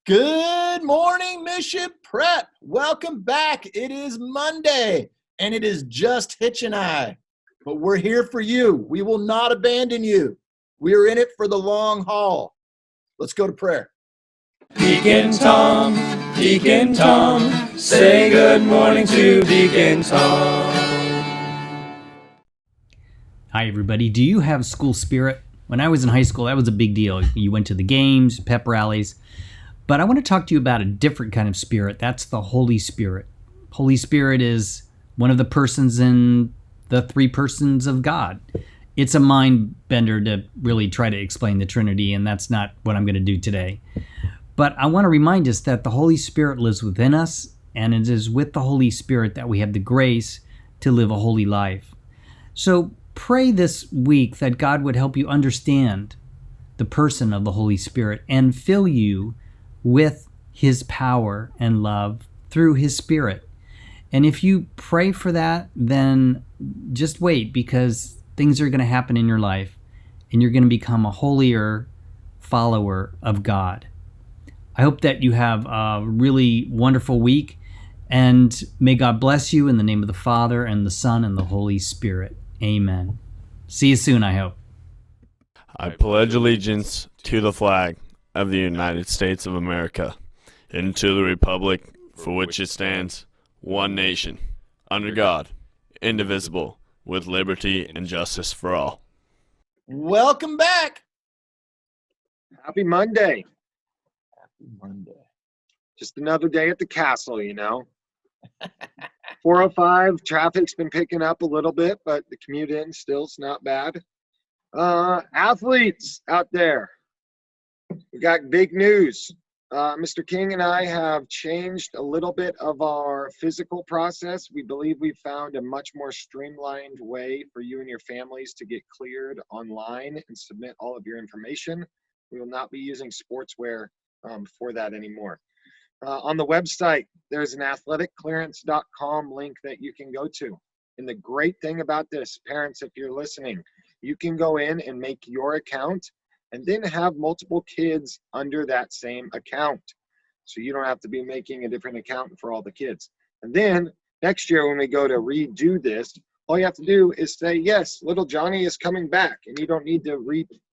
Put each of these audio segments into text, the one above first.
Good morning, Mission Prep. Welcome back. It is Monday, and it is just Hitch and I. But we're here for you. We will not abandon you. We are in it for the long haul. Let's go to prayer. Deacon Tom, say good morning to Deacon Tom. Hi, everybody. Do you have school spirit? When I was in high school, that was a big deal. You went to the games, pep rallies. But I want to talk to you about a different kind of spirit. That's the Holy Spirit. Holy Spirit is one of the persons in the three persons of God. It's a mind bender to really try to explain the Trinity, and that's not what I'm going to do today. But I want to remind us that the Holy Spirit lives within us, and it is with the Holy Spirit that we have the grace to live a holy life. So pray this week that God would help you understand the person of the Holy Spirit and fill you with His power and love through His Spirit. And if you pray for that, then just wait, because things are going to happen in your life and you're going to become a holier follower of God. I hope that you have a really wonderful week, and may God bless you in the name of the Father and the Son and the Holy Spirit. Amen. See you soon, I hope. I pledge allegiance to the flag of the United States of America, and to the republic for which it stands, one nation, under God, indivisible, with liberty and justice for all. Welcome back. Happy Monday. Happy Monday. Just another day at the castle, you know. 405, traffic's been picking up a little bit, but the commute in still's not bad. Athletes out there, we got big news. Mr. King and I have changed a little bit of our physical process. We believe we've found a much more streamlined way for you and your families to get cleared online and submit all of your information. We will not be using sportswear for that anymore. On the website, there's an athleticclearance.com link that you can go to. And the great thing about this, parents, if you're listening, you can go in and make your account and then have multiple kids under that same account. So you don't have to be making a different account for all the kids. And then next year when we go to redo this, all you have to do is say, yes, little Johnny is coming back, and you don't need to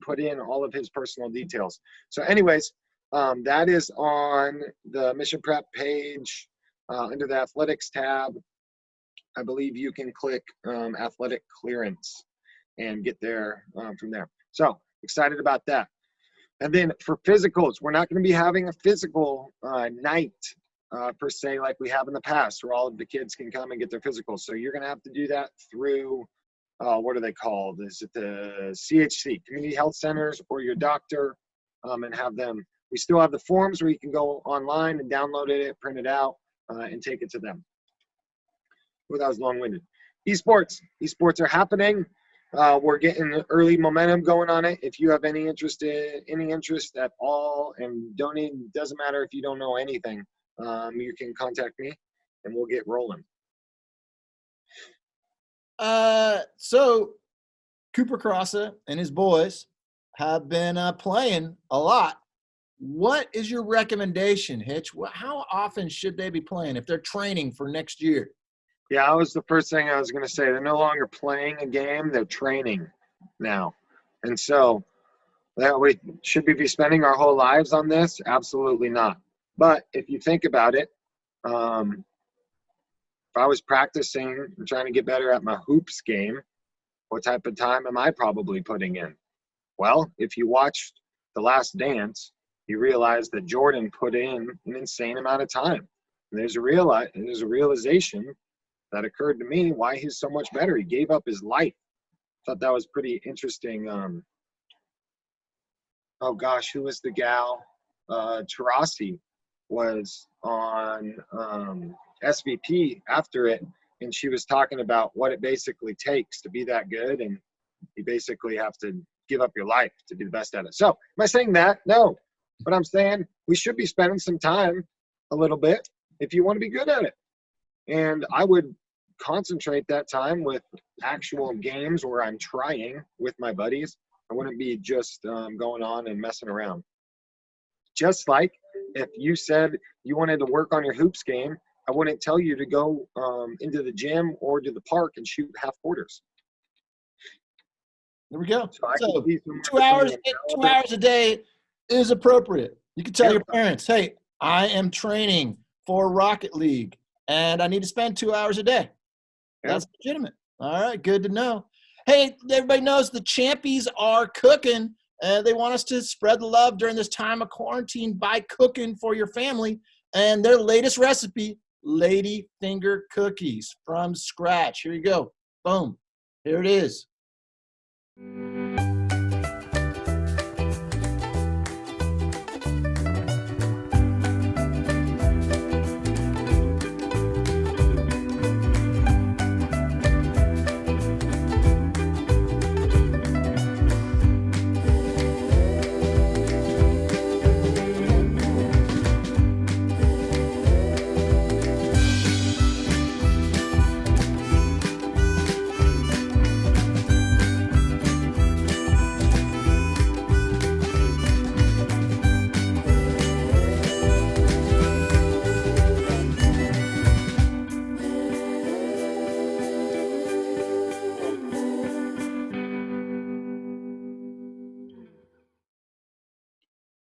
put in all of his personal details. So anyways, that is on the Mission Prep page under the Athletics tab. I believe you can click Athletic Clearance and get there from there. So excited about that. And then for physicals, we're not going to be having a physical night per se like we have in the past, where all of the kids can come and get their physicals. So you're going to have to do that through, what are they called? Is it the CHC, Community Health Centers, or your doctor, and have them. We still have the forms where you can go online and download it, print it out, and take it to them. Well, that was long-winded. Esports are happening. We're getting early momentum going on it. If you have any interest at all, and doesn't matter if you don't know anything, you can contact me and we'll get rolling. So Cooper Crossa and his boys have been playing a lot. What is your recommendation, Hitch? How often should they be playing if they're training for next year? Yeah, that was the first thing I was going to say. They're no longer playing a game. They're training now. And so should we be spending our whole lives on this? Absolutely not. But if you think about it, if I was practicing and trying to get better at my hoops game, what type of time am I probably putting in? Well, if you watched The Last Dance, you realize that Jordan put in an insane amount of time. And there's a realization that occurred to me why he's so much better. He gave up his life. Thought that was pretty interesting. Oh gosh, who was the gal? Tarasi was on SVP after it, and she was talking about what it basically takes to be that good, and you basically have to give up your life to be the best at it. So am I saying that? No. But I'm saying we should be spending some time a little bit if you want to be good at it. And I would concentrate that time with actual games where I'm trying with my buddies. I wouldn't be just going on and messing around. Just like if you said you wanted to work on your hoops game, I wouldn't tell you to go into the gym or to the park and shoot half quarters. There we go. So I So can see some 2 hours, 2 hours a day is appropriate. You can tell Yeah. your parents, hey, I am training for Rocket League and I need to spend 2 hours a day. Yeah. That's legitimate. All right, good to know. Hey, everybody knows the Champies are cooking. They want us to spread the love during this time of quarantine by cooking for your family. And their latest recipe, Lady Finger Cookies from scratch. Here you go. Boom. Here it is.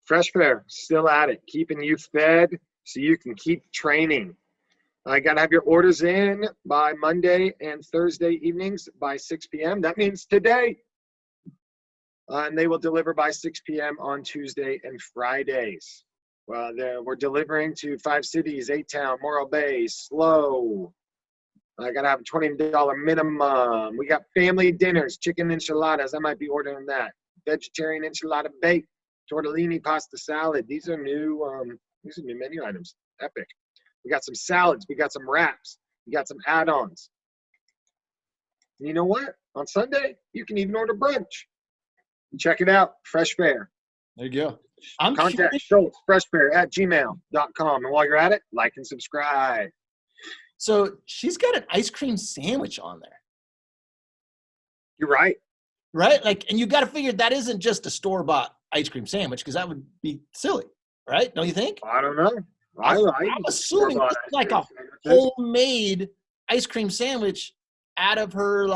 Fresh Fare, still at it, keeping you fed so you can keep training. I got to have your orders in by Monday and Thursday evenings by 6 p.m. That means today. And they will deliver by 6 p.m. on Tuesday and Fridays. We're delivering to 5 cities, 8-Town, Morro Bay, SLO. I got to have a $20 minimum. We got family dinners, chicken enchiladas. I might be ordering that. Vegetarian enchilada bake. Tortellini pasta salad. These are new menu items. Epic. We got some salads. We got some wraps. We got some add-ons. And you know what? On Sunday, you can even order brunch. Check it out. Fresh Fare. There you go. I'm Contact curious. Schultz, freshfare@gmail.com. And while you're at it, like and subscribe. So she's got an ice cream sandwich on there, You're right. right? Like, and you got to figure that isn't just a store-bought ice cream sandwich because that would be silly, right? Don't you think? I don't know. I'm assuming it's like a homemade ice cream sandwich out of her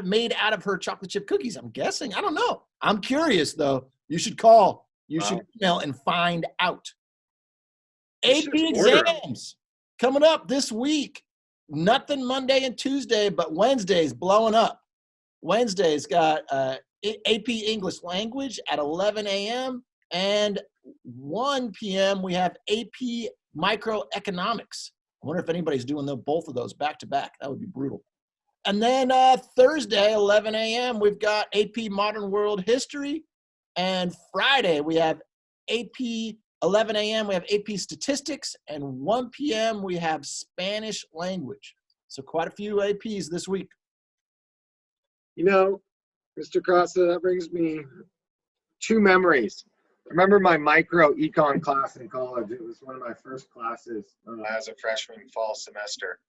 made out of her chocolate chip cookies. I'm guessing. I don't know. I'm curious though. You should call. You should email and find out. AP exams coming up this week. Nothing Monday and Tuesday, but Wednesday's blowing up. Wednesday's got AP English Language at 11 a.m. and 1 p.m. we have AP Microeconomics. I wonder if anybody's doing both of those back to back. That would be brutal. And then Thursday, 11 a.m., we've got AP Modern World History. And Friday, we have AP 11 a.m., we have AP Statistics. And 1 p.m., we have Spanish Language. So quite a few APs this week. You know, Mr. Costa, that brings me 2 memories. I remember my micro econ class in college. It was one of my first classes as a freshman fall semester.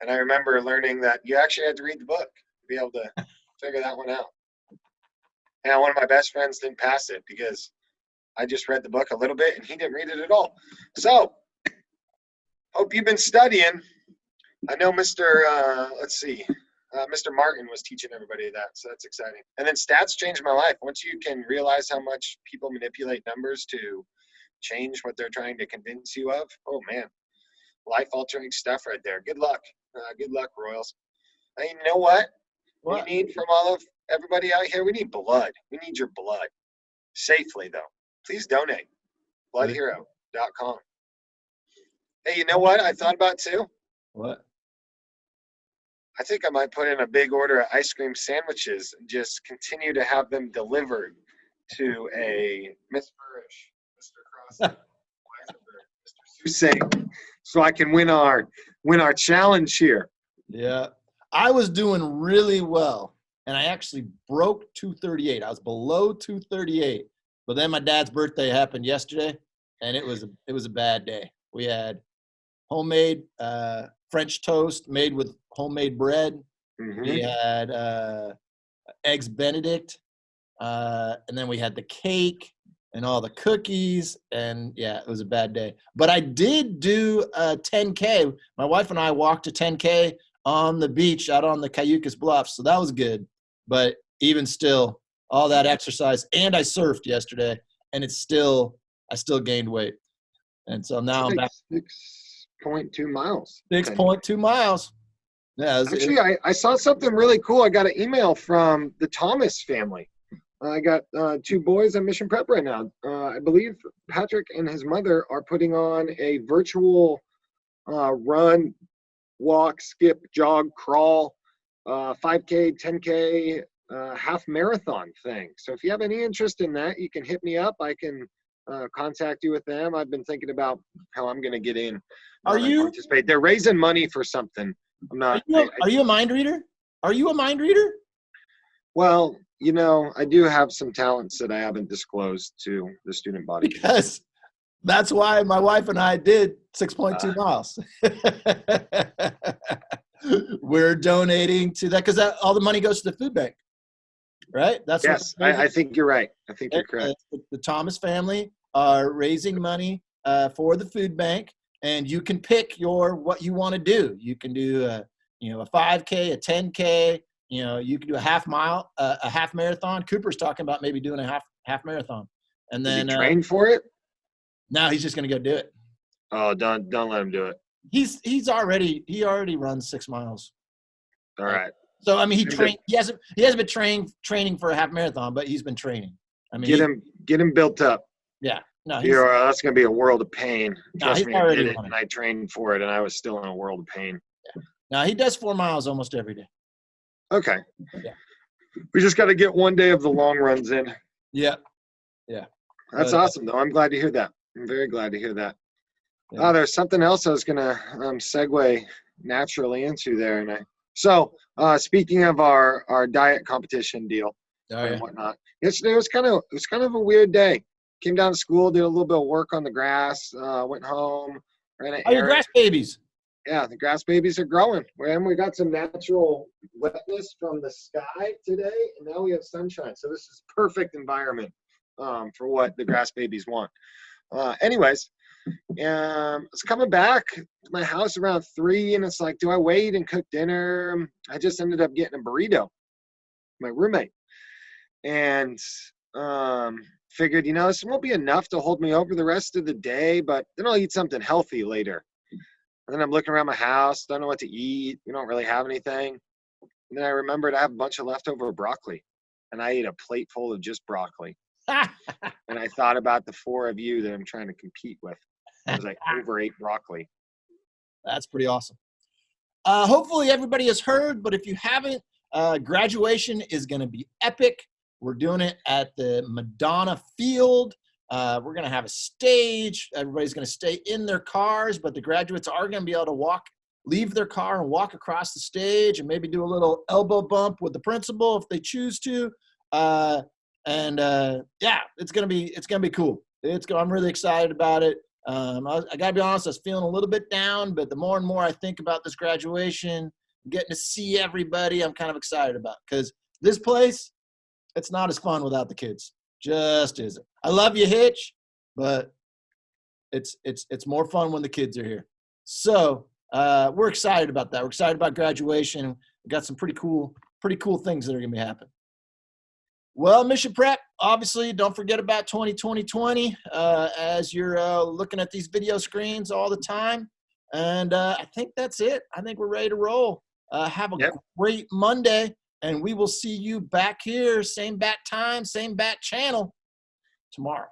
And I remember learning that you actually had to read the book to be able to figure that one out. And one of my best friends didn't pass it because I just read the book a little bit and he didn't read it at all. So, hope you've been studying. I know Mr. Mr. Martin was teaching everybody that, so that's exciting. And then stats changed my life. Once you can realize how much people manipulate numbers to change what they're trying to convince you of, oh man, life-altering stuff right there. Good luck. Good luck, Royals. And you know what? We need from everybody out here, we need blood. We need your blood. Safely, though. Please donate. Bloodhero.com. Hey, you know what I thought about, too? What? I think I might put in a big order of ice cream sandwiches and just continue to have them delivered to a Miss Burrish, Mr. Cross, Mr. Susing, so I can win our challenge here. Yeah. I was doing really well, and I actually broke 238. I was below 238, but then my dad's birthday happened yesterday, and it was a bad day. We had homemade French toast made with homemade bread. Mhm. We had eggs Benedict, and then we had the cake and all the cookies, and yeah, it was a bad day. But I did do a 10K. My wife and I walked a 10K on the beach out on the Cayucas Bluffs, so that was good. But even still, all that exercise, and I surfed yesterday, and I still gained weight. And so now I'm Like back 6.2 miles. 6.2 miles. Yeah, Actually, I saw something really cool. I got an email from the Thomas family. I got 2 boys at Mission Prep right now. I believe Patrick and his mother are putting on a virtual run, walk, skip, jog, crawl, 5K, 10K, half marathon thing. So if you have any interest in that, you can hit me up. I can contact you with them. I've been thinking about how I'm going to get in. Are and you- participate? They're raising money for something. I'm not. Are you a mind reader? Are you a mind reader? Well, you know, I do have some talents that I haven't disclosed to the student body. Because that's why my wife and I did 6.2 miles. We're donating to that because all the money goes to the food bank, right? That's Yes, what I think you're right. I think you're correct. The Thomas family are raising money for the food bank, and you can pick what you want to do. You can do a 5K, a 10K. You can do a half mile, a half marathon. Cooper's talking about maybe doing a half marathon, and Did then he train for it? now he's just going to go do it. Oh, don't let him do it. He already runs 6 miles. All right. So I mean, he Good. trained. He hasn't been training for a half marathon, but he's been training. I mean, Get him built up. Yeah. No, That's gonna be a world of pain. Trust he's me, I already did it, running. and I trained for it, and I was still in a world of pain. now he does 4 miles almost every day. Okay. Yeah. We just got to get one day of the long runs in. Yeah. That's awesome, though. I'm glad to hear that. I'm very glad to hear that. Yeah. There's something else I was gonna segue naturally into there, so speaking of our diet competition deal and whatnot, yesterday was kind of a weird day. Came down to school, did a little bit of work on the grass, went home, ran an Oh, your errand. grass babies. Yeah, the grass babies are growing. We got some natural wetness from the sky today, and now we have sunshine. So this is perfect environment for what the grass babies want. Anyways, I was coming back to my house around 3, and it's like, do I wait and cook dinner? I just ended up getting a burrito, my roommate, and figured, this won't be enough to hold me over the rest of the day, but then I'll eat something healthy later. And then I'm looking around my house, don't know what to eat. We don't really have anything. And then I remembered I have a bunch of leftover broccoli, and I ate a plate full of just broccoli. And I thought about the 4 of you that I'm trying to compete with. I was like, overate broccoli. That's pretty awesome. Hopefully everybody has heard, but if you haven't, graduation is going to be epic. We're doing it at the Madonna Field. We're going to have a stage. Everybody's going to stay in their cars, but the graduates are going to be able to leave their car and walk across the stage and maybe do a little elbow bump with the principal if they choose to. Yeah, it's going to be cool. I'm really excited about it. I got to be honest, I was feeling a little bit down, but the more and more I think about this graduation, getting to see everybody, I'm kind of excited about, because this place, it's not as fun without the kids. Just isn't. I love you, Hitch, but it's more fun when the kids are here. So we're excited about that. We're excited about graduation. We got some pretty cool things that are gonna be happening. Well, Mission Prep, obviously, don't forget about 2020 as you're looking at these video screens all the time. And I think that's it. I think we're ready to roll. Have a great Monday, and we will see you back here, same bat time, same bat channel tomorrow.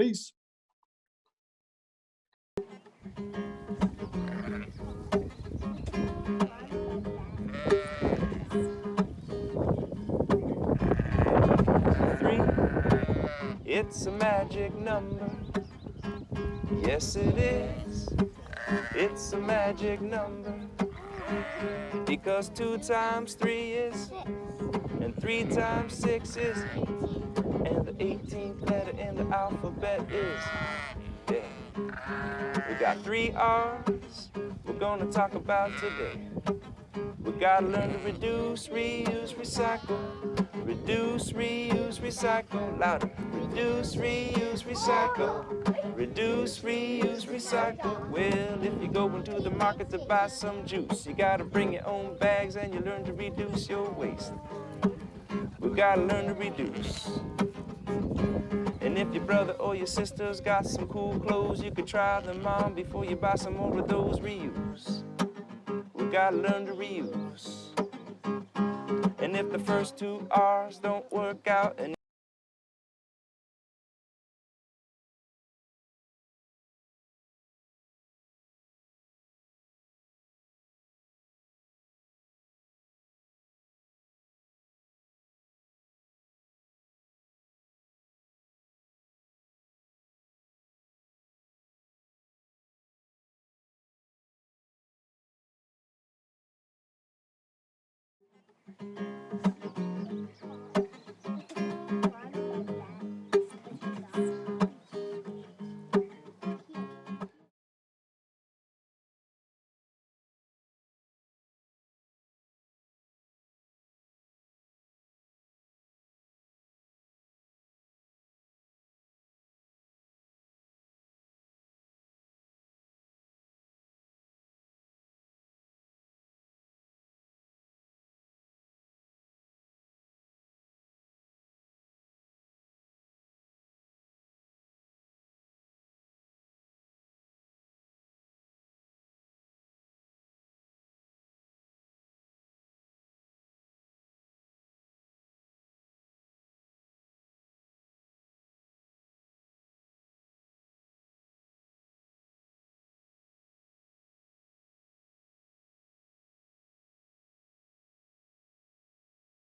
Peace. It's a magic number. Yes, it is. It's a magic number. Because 2 times 3 is, and 3 times 6 is, and the 18th letter in the alphabet is. Yeah. We got 3 R's, we're gonna talk about today. We gotta learn to reduce, reuse, recycle. Reduce, reuse, recycle. Louder. Reduce, reuse, recycle. Reduce, reuse, recycle. Well, if you go into the market to buy some juice, you gotta bring your own bags and you learn to reduce your waste. We gotta learn to reduce. And if your brother or your sister's got some cool clothes, you could try them on before you buy some more of those. Reuse. We gotta learn to reuse. And if the first two R's don't work out, and